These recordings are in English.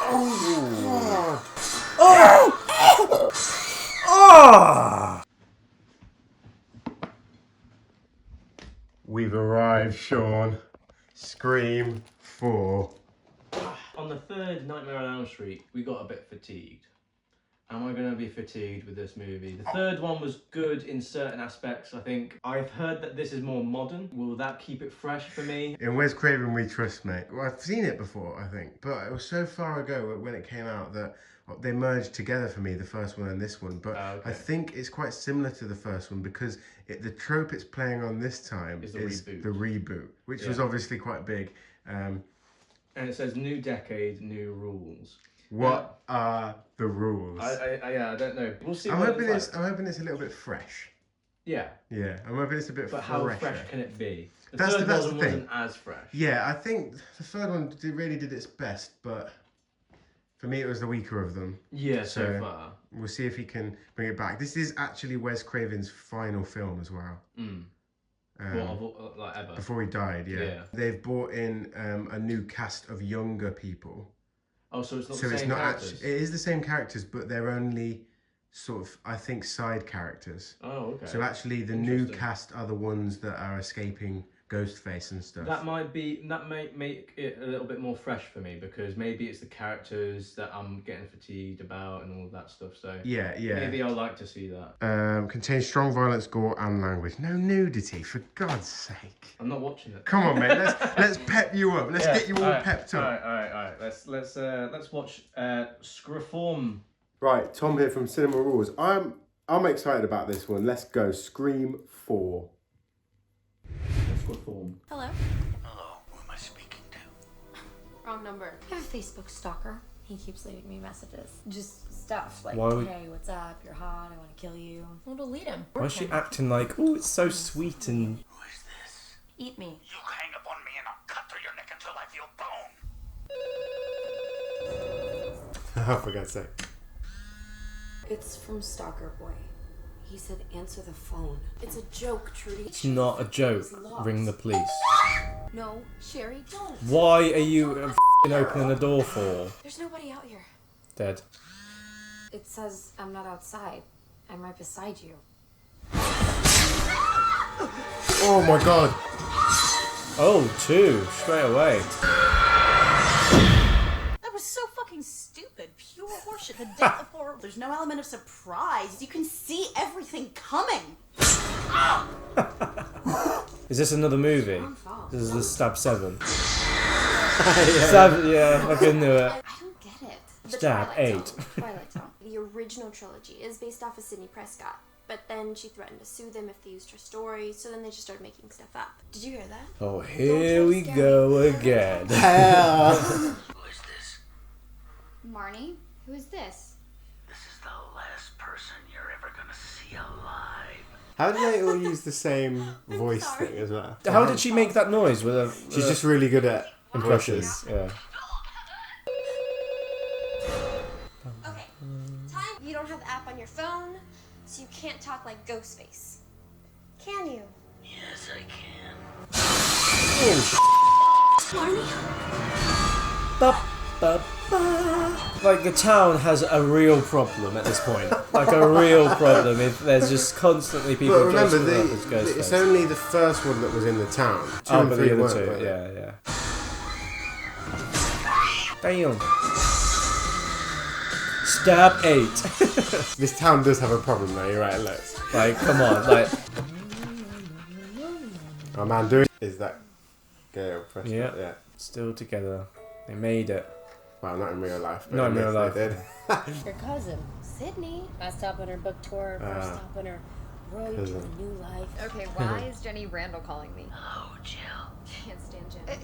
Oh! Oh! Oh! We've arrived, Sean. Scream 4. On the third Nightmare on Elm Street, we got a bit fatigued. Am I going to be fatigued with this movie? The third one was good in certain aspects, I think. I've heard that this is more modern. Will that keep it fresh for me? In Wes Craven We Trust, mate. Well, I've seen it before, I think, but it was so far ago when it came out that they merged together for me, the first one and this one. But Okay. I think it's quite similar to the first one because the trope it's playing on this time is the reboot, which was obviously quite big. And it says new decade, new rules. What are the rules? I don't know. We'll see. I'm hoping it's a little bit fresh. Yeah. Yeah, I'm hoping it's a bit But fresher. how fresh can it be? The That's third the one thing. wasn't as fresh. Yeah, I think the third one really did its best, but for me it was the weaker of them. Yeah, so far. We'll see if he can bring it back. This is actually Wes Craven's final film as well. Like ever. Before he died, yeah. They've brought in a new cast of younger people. Oh, so it's not the same characters? It is the same characters, but they're only sort of, I think, side characters. Oh, okay. So actually the new cast are the ones that are escaping Ghostface and stuff. That might make it a little bit more fresh for me because maybe it's the characters that I'm getting fatigued about and all that stuff. So yeah. Maybe I'll like to see that. Contains strong violence, gore, and language. No nudity, for God's sake. I'm not watching it. Come on, mate. Let's pep you up. Let's get you all pepped up. All right. Let's watch Scream. Right, Tom here from Cinema Rules. I'm excited about this one. Let's go. Scream 4. Hello? Hello, who am I speaking to? Wrong number. I have a Facebook stalker. He keeps leaving me messages. Just stuff like, Why hey, what's up? You're hot. I want to kill you. Well, delete him. Why is she acting like, oh, it's so sweet and... Who is this? Eat me. You hang up on me and I'll cut through your neck until I feel bone. Oh, for God's sake. It's from Stalker Boy. He said answer the phone. It's a joke, Trudy. It's not a joke. Ring the police. No, Sherry, don't. Why are you opening the door for? There's nobody out here. Dead. It says I'm not outside. I'm right beside you. Oh my God. Oh, 2. Straight away. That was so fucking stupid. Pure horseshit. The death of horror. There's no element of surprise. You can see everything coming. Is this another movie? Fault. This is the Stab 7. Stab, yeah, I knew it. I don't get it. The Stab Twilight 8. Zone. Twilight Zone. The original trilogy is based off of Sidney Prescott. But then she threatened to sue them if they used her story, so then they just started making stuff up. Did you hear that? Oh, here we go again. Who is this? Marnie? Who is this? This is the last person you're ever gonna see alive. How do they all use the same voice thing as well? How did she make that noise with her? She's just really good at impressions. Yeah. Okay. Time. You don't have the app on your phone, so you can't talk like Ghostface. Can you? Yes, I can. Like, the town has a real problem at this point. Like, a real problem. If there's just constantly people But remember, dressing up as Ghostface. it's only the first one that was in the town. 2 Oh, and but 3 the other weren't, two, were they? yeah. Damn. Stab 8. This town does have a problem though, you're right, look. Like, come on, like... Oh man, doing is that Gail Prescott, Yeah. yeah. Still together. They made it. Well, not in real life. But Not in real they life. did. Your cousin, Sydney. Last stop on her book tour. First stop on her road to cousin. a new life. Okay, why is Jenny Randall calling me? Hello, Jill. Can't stand Jenny.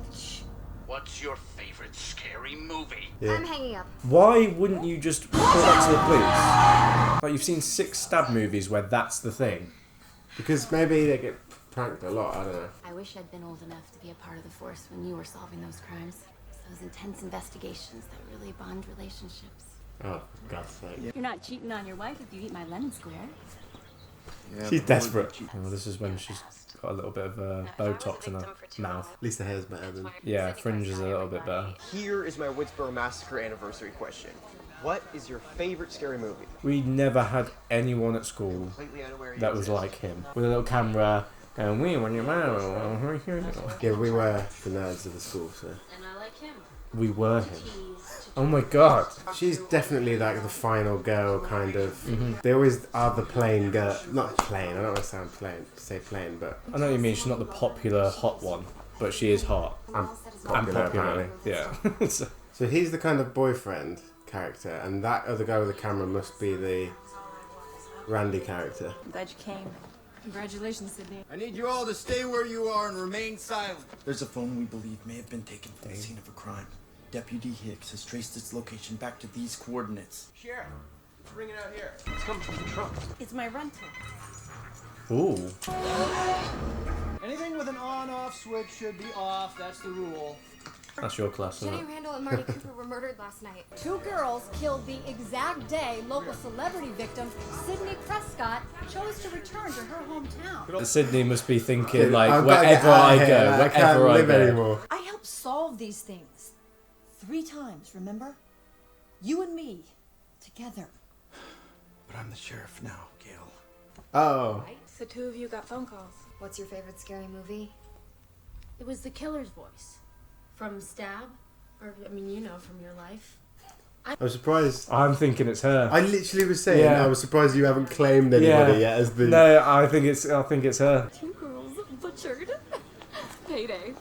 What's your favorite scary movie? Yeah. I'm hanging up. Why wouldn't you just report that to the police? Like, you've seen 6 stab movies where that's the thing. Because maybe they get pranked a lot, I don't know. I wish I'd been old enough to be a part of the force when you were solving those crimes. Those intense investigations that really bond relationships. Oh, for God's sake. You're not cheating on your wife if you eat my lemon square. She's desperate. Oh, this is when she's got a little bit of Botox in her mouth. At least the hair's better than... Yeah, fringe is a little bit better. Here is my Woodsboro Massacre anniversary question. What is your favorite scary movie? We never had anyone at school Completely unaware you that was exist. like him. With a little camera going, we when you're mad. Yeah, we were the nerds of the school, so... And I like him. We were him. Oh my god. She's definitely like the final girl, kind of. They always are the plain girl. Not plain, I don't want to sound plain, say plain, but... I know what you mean, she's not the popular hot one, but she is hot. I'm And popular, popular. apparently. Yeah. So- So he's the kind of boyfriend character, and that other guy with the camera must be the Randy character. I'm glad you came. Congratulations, Sydney. I need you all to stay where you are and remain silent. There's a phone we believe may have been taken from the scene of a crime. Deputy Hicks has traced its location back to these coordinates. Sheriff, bring it out here. It's coming from the trunk. It's my rental. Ooh. Anything with an on-off switch should be off. That's the rule. That's your class, isn't Jenny it? Randall and Marty Cooper were murdered last night. 2 girls killed the exact day local celebrity victim Sydney Prescott chose to return to her hometown. Sydney must be thinking, like, I've gotta get wherever out I of here, go, I can't wherever I live go. anymore. I helped solve these things 3 times, remember? You and me, together. But I'm the sheriff now, Gail. Oh. So 2 of you got phone calls. What's your favorite scary movie? It was the killer's voice. From Stab, or I mean, you know, from your life. I was surprised. I'm thinking it's her. I literally was saying, Yeah. I was surprised you haven't claimed anybody yet as the... No, I think it's her. 2 girls butchered. Payday.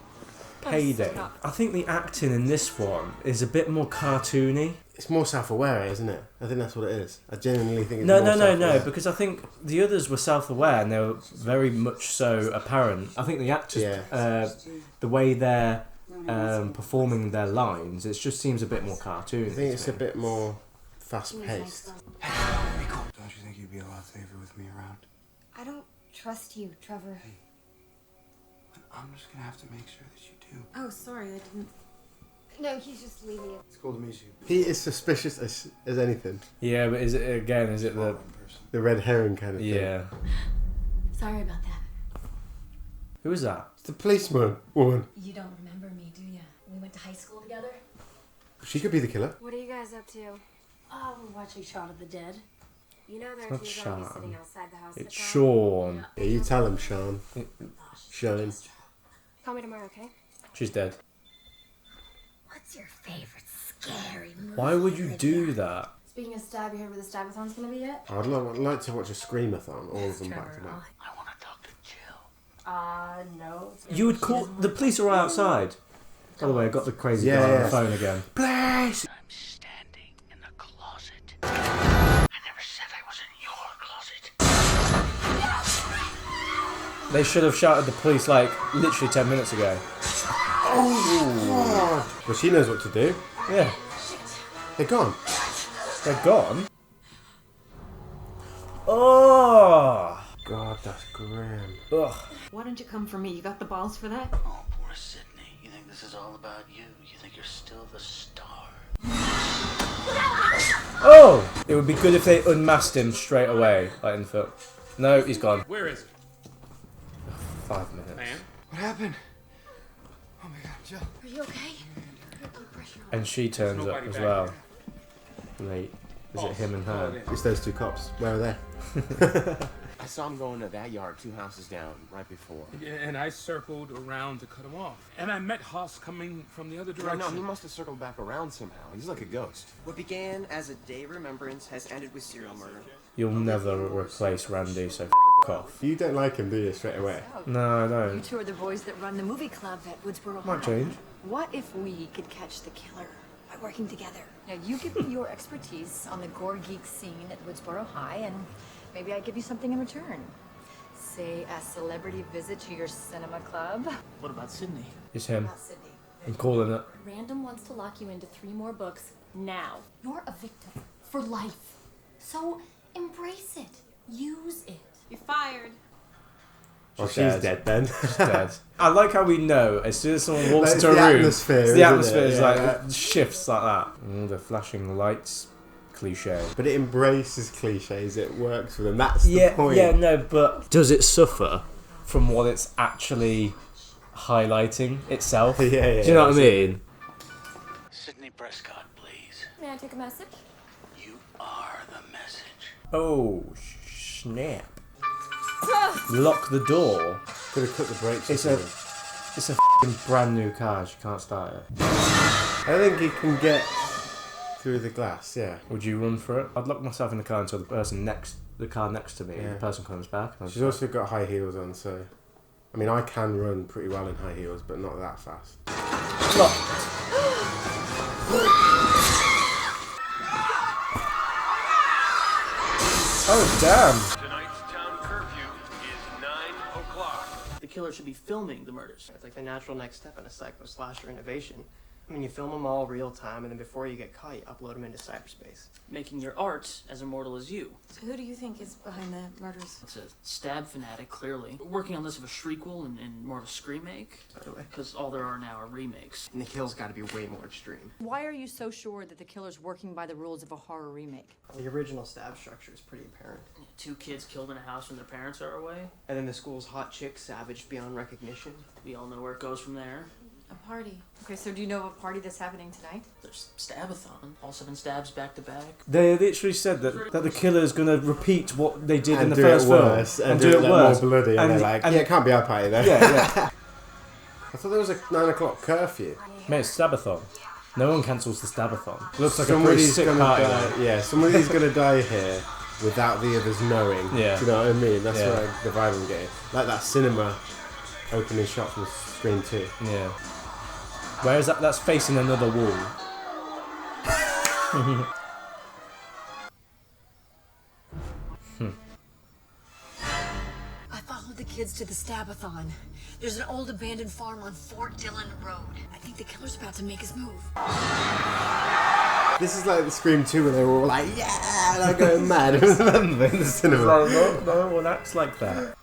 Payday. I think the acting in this one is a bit more cartoony. It's more self-aware, isn't it? I think that's what it is. I genuinely think it's No, more no, self-aware. because I think the others were self-aware and they were very much so apparent. I think the actors, the way they're performing their lines, it just seems a bit more cartoony. I think it's a bit more fast-paced. Don't you think you'd be a lot safer with me around? I don't trust you, Trevor. I'm just gonna have to make sure that you do. Oh, sorry, I didn't. No, he's just leaving it. It's cool to meet you. He is suspicious as anything. Yeah, but is it the red herring kind of thing? Yeah. Sorry about that. Who is that? It's the policeman woman. You don't remember me, do you? We went to high school together. She could be the killer. What are you guys up to? Oh, we're watching Shaun of the Dead. You know there are Not 2 zombies Sean. sitting outside the house. It's at the time? Sean. Yeah, you tell him, Sean. Sean. Call me tomorrow, okay? She's dead. What's your favorite scary movie? Why would you do that? Speaking of Stab, you heard where the Stabathon's gonna be yet? I'd like to watch a Screamathon, all of them back to back. I want to talk to Jill. No. You would call... The police are outside. By the way, I got the crazy Yeah, guy on yeah. the phone again. Please! I'm standing in the closet. I never said I was in your closet. They should have shouted the police, like, literally 10 minutes ago. Oh! Well, she knows what to do. Yeah. They're gone. They're gone? Oh! God, that's grim. Ugh. Why don't you come for me? You got the balls for that? Oh, poor Sydney. You think this is all about you? You think you're still the star? Oh! It would be good if they unmasked him straight away, like in the film. No, he's gone. Where is it? 5 minutes. Man? What happened? Oh my god, Jill. Are you okay? Put pressure on. And she turns up Nobody as back well. Late. Is it him and her? It's those 2 cops. Where are they? I saw him going to that yard 2 houses down right before. Yeah, and I circled around to cut him off. And I met Haas coming from the other No, direction. he must have circled back around somehow. He's like a ghost. What began as a day remembrance has ended with serial murder. You'll never replace Randy, so f*** off. You don't like him, do you, straight away? No, I You don't. 2 are the boys that run the movie club at Woodsboro Might High. change. What if we could catch the killer by working together? Now, you give me your expertise on the gore geek scene at Woodsboro High, and maybe I give you something in return. Say a celebrity visit to your cinema club. What about Sydney? It's him. Not Sydney. I'm calling it. Random wants to lock you into 3 more books now. You're a victim for life. So embrace it. Use it. You're fired. Well, she's dead then. She's dead. I like how we know as soon as someone walks It's into a the room, atmosphere, the isn't atmosphere it? is Yeah. like shifts like that. The flashing lights cliche. But it embraces cliches. It works for them. That's the Yeah, point. yeah, no, but does it suffer from what it's actually highlighting itself? Yeah, yeah, Do you know what I yeah. mean? Sidney Prescott, please. May I take a message? You are the message. Oh, snap. Lock the door. Could have cut the brakes. It's a f***ing brand new car. She can't start it. I think he can get through the glass. Yeah. Would you run for it? I'd lock myself in the car until the car next to me, Yeah. the person comes back. And I'd She's also got high heels on, so I mean, I can run pretty well in high heels, but not that fast. Oh damn! Tonight's town curfew is 9 o'clock. The killer should be filming the murders. It's like the natural next step in a psycho slasher innovation. I mean, you film them all real time, and then before you get caught, you upload them into cyberspace. Making your art as immortal as you. So who do you think is behind the murders? It's a stab fanatic, clearly. Working on less of a shriequel and more of a scream-make. By the way. Because all there are now are remakes. And the kill's got to be way more extreme. Why are you so sure that the killer's working by the rules of a horror remake? The original stab structure is pretty apparent. 2 kids killed in a house when their parents are away. And then the school's hot chick savaged beyond recognition. We all know where it goes from there. A party. Okay, so do you know of a party that's happening tonight? There's Stabathon. All 7 stabs back to back. They literally said that the killer's gonna repeat what they did in the do first it film worse, and do it worse. More bloody, and they're like, yeah, it can't be our party though. Yeah, yeah. I thought there was a 9 o'clock curfew. Mate, it's Stabathon. No one cancels the Stabathon. Looks like Somebody's a pretty sick gonna party. die. Yeah, somebody's gonna die here without the others knowing. Yeah. Do you know what I mean? That's Yeah. what the vibe I'm getting. Like that cinema opening shot from Scream 2. Yeah. Where is that? That's facing another wall. I followed the kids to the Stabathon. There's an old abandoned farm on Fort Dillon Road. I think the killer's about to make his move. This is like the Scream 2 where they were all like, yeah, and I'm going mad. Remember in the cinema. No one acts like that.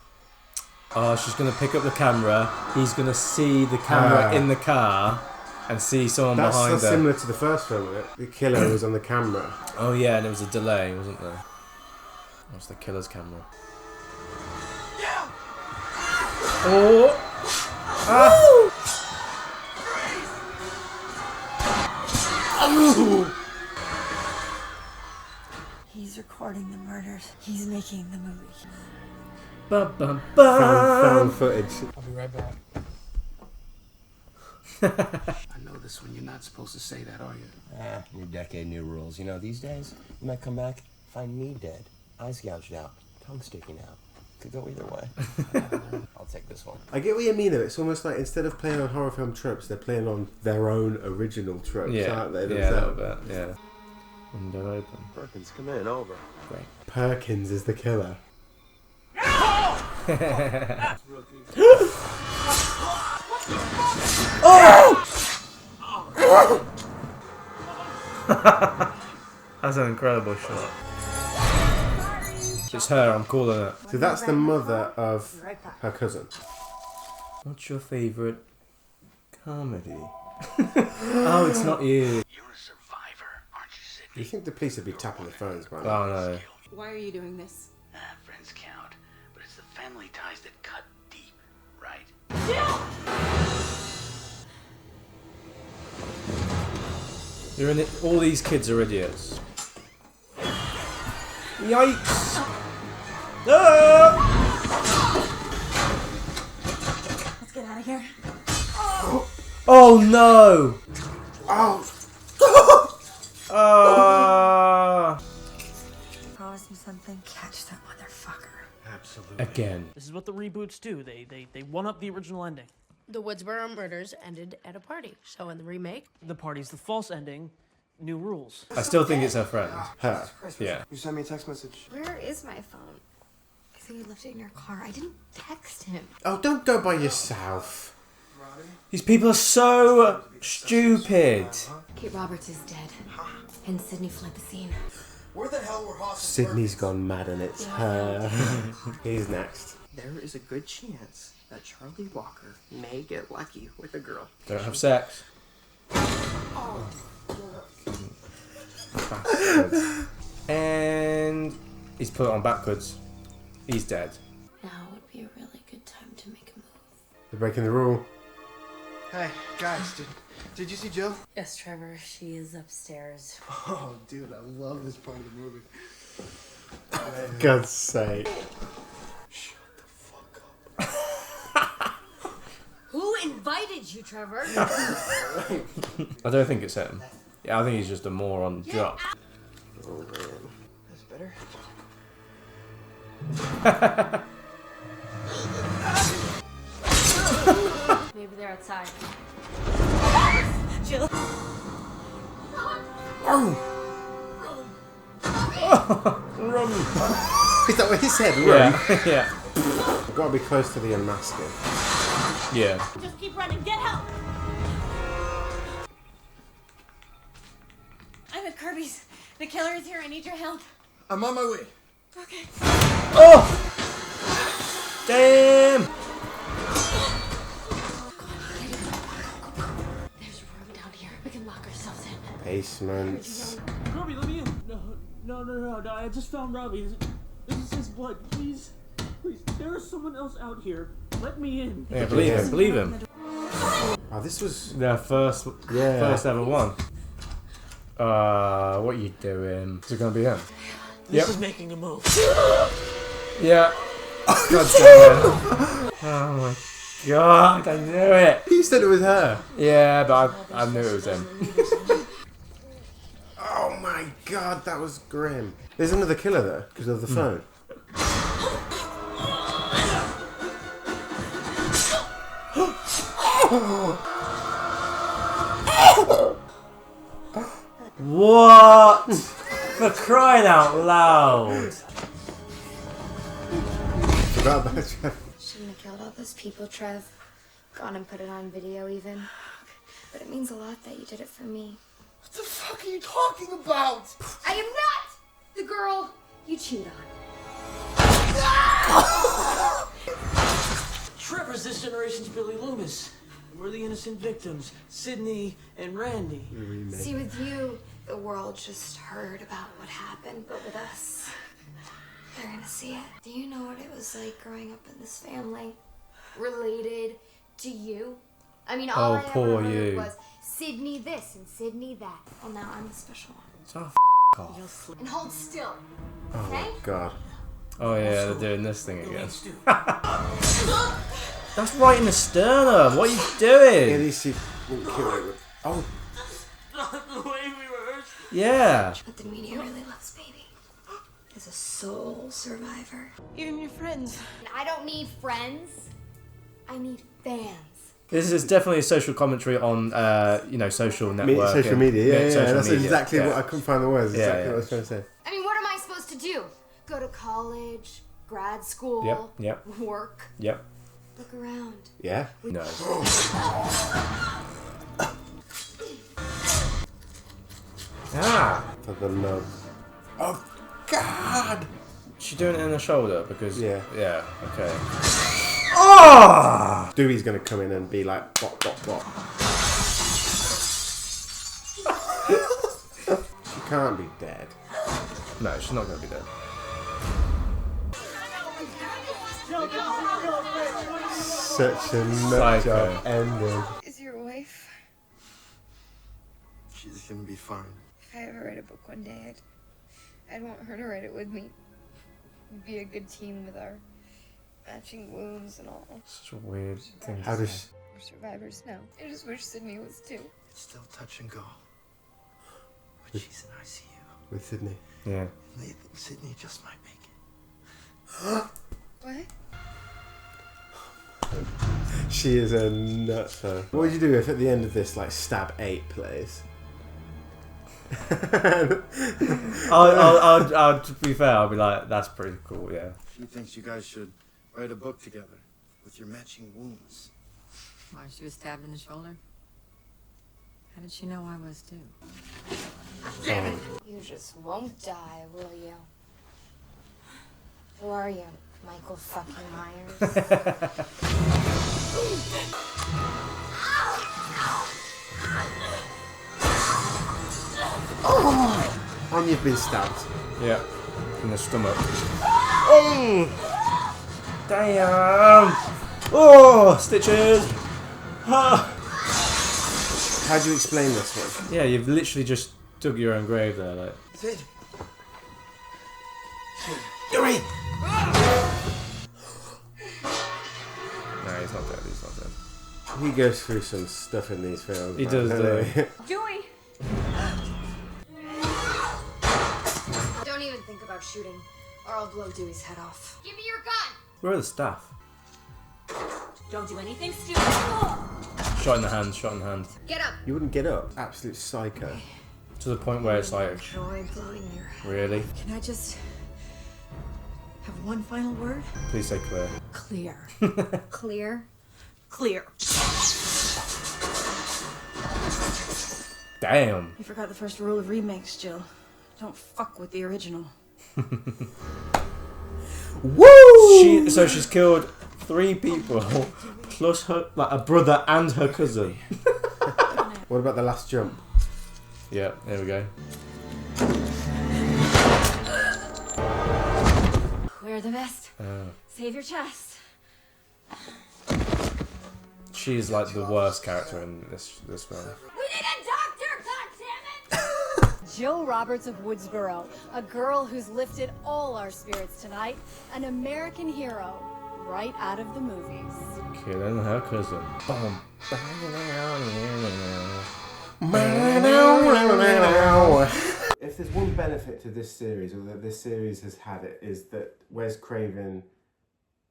Oh, she's gonna pick up the camera. He's gonna see the camera in the car and see someone behind her. That's similar to the first film, isn't it? The killer was on the camera. Oh yeah, and there was a delay, wasn't there? That was the killer's camera. Oh! Ah! He's recording the murders. He's making the movie. Bum, bum, bum. Found footage. I'll be right back. I know this one. You're not supposed to say that, are you? New decade, new rules. You know, these days, you might come back, find me dead, eyes gouged out, tongue sticking out. Could go either way. I'll take this one. I get what you mean though. It's almost like instead of playing on horror film tropes, they're playing on their own original tropes, aren't they? Yeah, a little bit, yeah. Window open. Perkins, come in, over. Great. Perkins is the killer. That's an incredible shot. It's her, I'm calling it. So that's the mother of her cousin. What's your favourite comedy? Oh, it's not you. You're a survivor, aren't you, Sidney? You think the police would be tapping their phones by now? Oh no. Why are you doing this? Friends count, but it's the family ties that cut deep, right? You're in it. All these kids are idiots. Yikes! Ah! Let's get out of here. Oh no! Oh! Promise me something. Catch that motherfucker. Absolutely. Again. This is what the reboots do. They one-up the original ending. The Woodsboro murders ended at a party, so in the remake, The party's the false ending. New rules. I still think it's her friend. Her. Yeah. You sent me a text message. Where is my phone? I think you left it in your car. I didn't text him. Oh, don't go by yourself. These people are so stupid. Kate Roberts is dead, and Sidney fled the scene. Where the hell were Hoss? Sydney's gone mad and it's her. He's next. There is a good chance that Charlie Walker may get lucky with a girl. Don't have sex. words. And he's put it on backwards. He's dead. Now would be a really good time to make a move. They're breaking the rule. Hey, guys, did you see Jill? Yes, Trevor, she is upstairs. Oh, dude, I love this part of the movie. God's sake. Who invited you, Trevor? I don't think it's him. Yeah, I think he's just a moron drop. Oh, man. That's better. Maybe they're outside. Jill. Run! Is that what he said? Run? Yeah. Yeah. I've got to be close to the unmasking. Yeah. Just keep running. Get help. I'm at Kirby's. The killer is here. I need your help. I'm on my way. Okay. Oh! Damn! There's a room down here. We can lock ourselves in. Basements. Robbie, let me in. No. I just found Robbie. This is his blood. Please. There is someone else out here. Let me in. Yeah, believe him. Oh, this was their first ever one. What are you doing? Is it gonna be him? This is making a move. Yeah. God damn it. Oh my god, I knew it. You said it was her. Yeah, but I knew it was him. Oh my god, that was grim. There's another killer there because of the phone. What? For crying out loud. Forgot about Trev. Shouldn't have killed all those people, Trev. Gone and put it on video even. But it means a lot that you did it for me. What the fuck are you talking about? I am not the girl you cheat on. Trevor's this generation's Billy Loomis. We're the innocent victims, Sydney and Randy. See, with you, the world just heard about what happened, but with us, they're gonna see it. Do you know what it was like growing up in this family? Related to you? I mean, all I ever poor heard you. was Sydney this and Sydney that. Well, now I'm the special one. So off. And hold still, Oh okay? my god. Oh yeah, they're doing this thing again. That's right in the sternum. What are you doing? At least he didn't kill it. Oh. The way we rehearsed. Yeah. What the media really loves, baby, is a soul survivor. Even your friends. And I don't need friends. I need fans. This is definitely a social commentary on, social network. Social media, yeah. social That's media, exactly yeah. what I couldn't find the words. Exactly Yeah. what I was trying to say. I mean, what am I supposed to do? Go to college, grad school, Yep. work, Yep. look around. Yeah. No. For the love. Oh God! She doing it in the shoulder because. Yeah. Yeah. Okay. Oh! Dewey's gonna come in and be like, bop, bop, bop. She can't be dead. No, she's not gonna be dead. Such a nut job ending. Is your wife? She's gonna be fine. If I ever write a book one day, I'd want her to write it with me. We'd be a good team with our matching wounds and all. Such a weird thing. How does We're survivors now. I just wish Sydney was too. It's still touch and go. But she's in ICU. with Sydney? Yeah. They think Sydney just might make What? She is a nutter. What would you do if at the end of this, like, Stab 8 plays? I'll to be fair, I'll be like, that's pretty cool, yeah. She thinks you guys should write a book together with your matching wounds. Why, she was stabbed in the shoulder? How did she know I was too? Damn it. You just won't die, will you? Who are you? Michael fucking Myers? Oh! And you've been stabbed. Yeah, in the stomach. Oh! Damn! Oh, stitches! Ah. How do you explain this one? Yeah, you've literally just dug your own grave there, like. Sid! Yuri! No, he's not dead, he's not dead. He goes through some stuff in these films. He man, does, doesn't he? Dewey! Don't even think about shooting, or I'll blow Dewey's head off. Give me your gun! Where are the staff? Don't do anything stupid. Shot in the hand, shot in the hand. Get up! You wouldn't get up. Absolute psycho. To the point where it's like, Enjoy blowing your head. really? Can I just have one final word? Please say clear. Clear. Clear? Clear. Damn. You forgot the first rule of remakes, Jill. Don't fuck with the original. Woo! So she's killed 3 people, plus her, like a brother and her cousin. What about the last jump? Yeah, there we go. We're the best. Save your chest. She's like the worst character in this film. We need a doctor, goddammit! Jill Roberts of Woodsboro, a girl who's lifted all our spirits tonight, an American hero, right out of the movies. Killing her cousin. Boom. If there's one benefit to this series, or that this series has had, it is that Wes Craven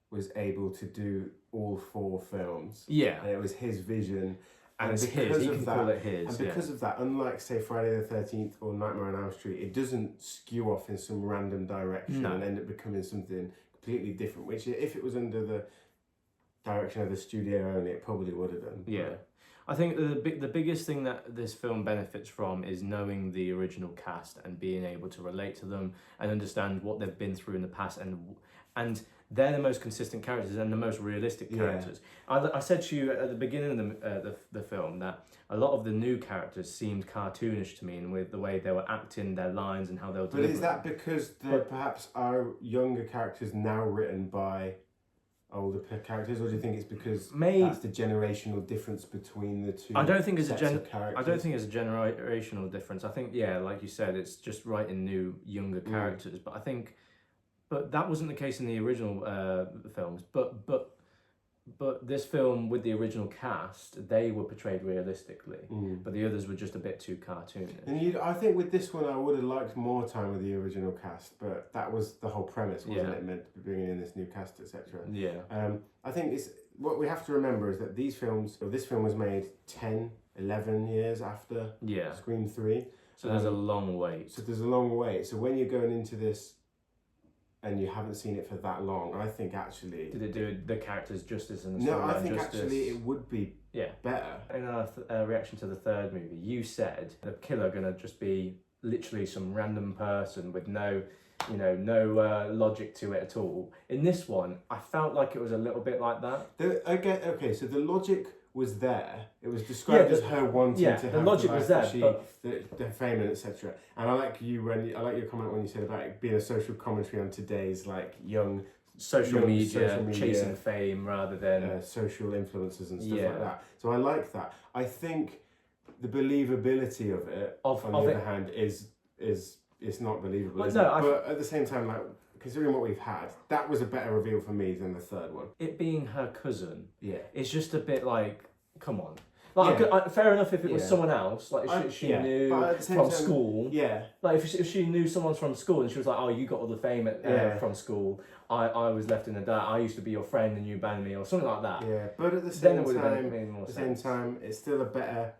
was able to do all 4 films. Yeah. And it was his vision. And it's his, he can call it his. And because of that, unlike, say, Friday the 13th or Nightmare on Elm Street, it doesn't skew off in some random direction and end up becoming something completely different, which if it was under the direction of the studio only, it probably would have done. Yeah. I think the biggest thing that this film benefits from is knowing the original cast and being able to relate to them and understand what they've been through in the past, and they're the most consistent characters and the most realistic characters. Yeah. I said to you at the beginning of the film that a lot of the new characters seemed cartoonish to me, and with the way they were acting, their lines and how they were delivering. But is that because there perhaps are younger characters now written by older characters, or do you think it's because that's the generational difference between the two? I don't think it's a generational difference. I think, yeah, like you said, it's just writing new, younger characters. But that wasn't the case in the original films. But this film with the original cast, they were portrayed realistically, but the others were just a bit too cartoonish. And I think with this one, I would have liked more time with the original cast, but that was the whole premise, wasn't it? Meant to be bringing in this new cast, etc. Yeah. I think it's what we have to remember is that this film was made 10, 11 years after Scream 3. So there's a long wait. So when you're going into this and you haven't seen it for that long, I think actually... Did it do the characters justice in the story? No, I think actually it would be better. In our reaction to the third movie, you said the killer gonna just be literally some random person with no logic to it at all. In this one, I felt like it was a little bit like that. So the logic was there. It was described as her wanting to have the logic was there, the fame and etc. And I like your comment when you said about it being a social commentary on today's young social media chasing fame rather than social influencers and stuff like that. So I like that. I think the believability of it, on the other hand, is it's not believable. But at the same time, considering what we've had, that was a better reveal for me than the third one. It being her cousin, yeah, it's just a bit like, come on. Fair enough if it was someone else, she knew from school. Yeah. Like if she knew someone from school and she was like, oh, you got all the fame from school, I was left in the dark, I used to be your friend and you abandoned me, or something like that. Yeah, but at the same time, it's still a better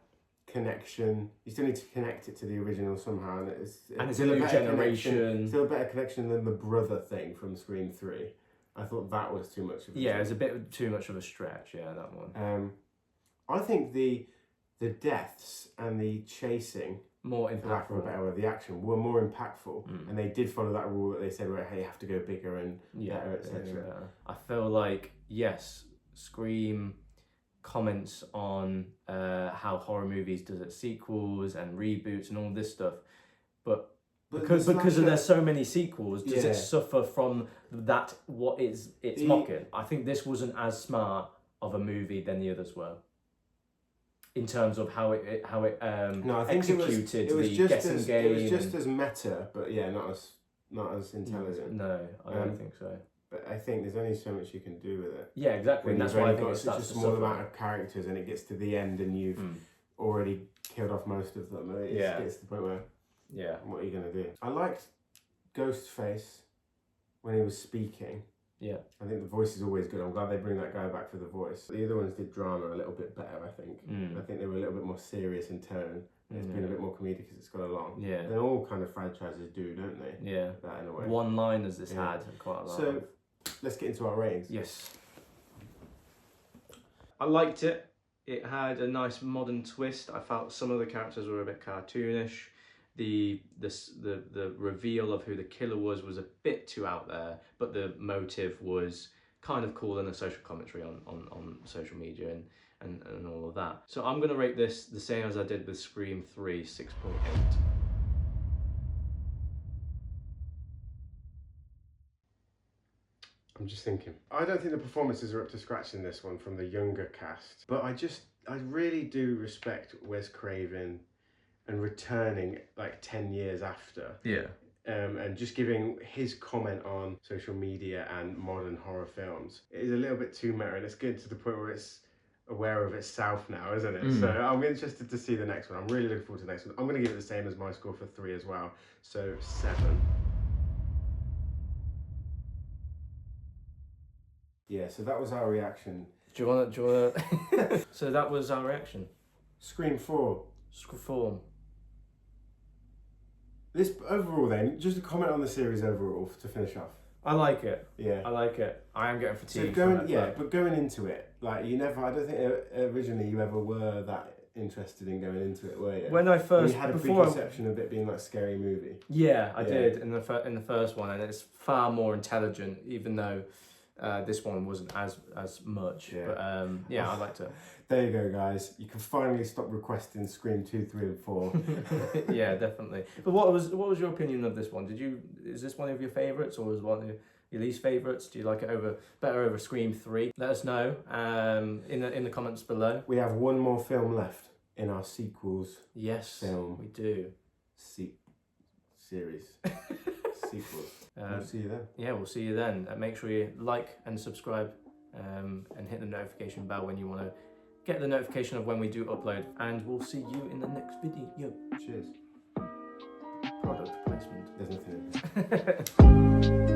connection. You still need to connect it to the original somehow, and it's a new generation. Still a better connection than the brother thing from Scream 3. I thought that was too much of a it was a bit too much of a stretch. Yeah, that one. I think the deaths and the chasing, more impactful, the action were more impactful, and they did follow that rule that they said, hey, you have to go bigger and better, etc. I feel like Scream comments on how horror movies does it sequels and reboots and all this stuff, but Because there's so many sequels, does it suffer from that? What it's mocking? I think this wasn't as smart of a movie than the others were. In terms of how it no, I think executed it was the just guessing game. It was just as meta, but yeah, not as intelligent. No, I don't think so. But I think there's only so much you can do with it. Yeah, exactly. And that's why I think it's such a small amount of characters, and it gets to the end, and you've already killed off most of them. It gets to the point where, what are you gonna do? I liked Ghostface when he was speaking. Yeah, I think the voice is always good. I'm glad they bring that guy back for the voice. The other ones did drama a little bit better, I think. I think they were a little bit more serious in tone. It's been a bit more comedic as it's gone along. Yeah. And all kind of franchises do, don't they? Yeah. That in a way. One-liners this had quite a lot. So, let's get into our ratings. Yes. I liked it. It had a nice modern twist. I felt some of the characters were a bit cartoonish. The reveal of who the killer was a bit too out there, but the motive was kind of cool and a social commentary on social media and all of that. So I'm going to rate this the same as I did with Scream 3, 6.8. I'm just thinking. I don't think the performances are up to scratch in this one from the younger cast, but I really do respect Wes Craven and returning like 10 years after. Yeah. And just giving his comment on social media and modern horror films. It is a little bit too meta, and it's good to the point where it's aware of itself now, isn't it? So I'm interested to see the next one. I'm really looking forward to the next one. I'm going to give it the same as my score for 3 as well. So 7. Yeah, so that was our reaction. Do you want to? So that was our reaction. Scream 4. Scream 4. This overall then, just a comment on the series overall to finish off. I like it. Yeah. I like it. I am getting fatigued. So but going into it, like I don't think originally you ever were that interested in going into it, were you? When I first... You had a preconception of it being like a scary movie. Yeah, I did in the first one, and it's far more intelligent, even though this one wasn't as much. Yeah. But I liked it. There you go, guys. You can finally stop requesting Scream 2, 3 and 4. Yeah, definitely. But what was your opinion of this one? Is this one of your favourites, or was one of your least favourites? Do you like it better over Scream 3? Let us know in the comments below. We have one more film left in our sequels. Yes, film. we do. Series. Sequels. We'll see you then. Yeah, we'll see you then. Make sure you like and subscribe and hit the notification bell when you want to get the notification of when we do upload. And we'll see you in the next video. Cheers. Product placement. There's nothing in there.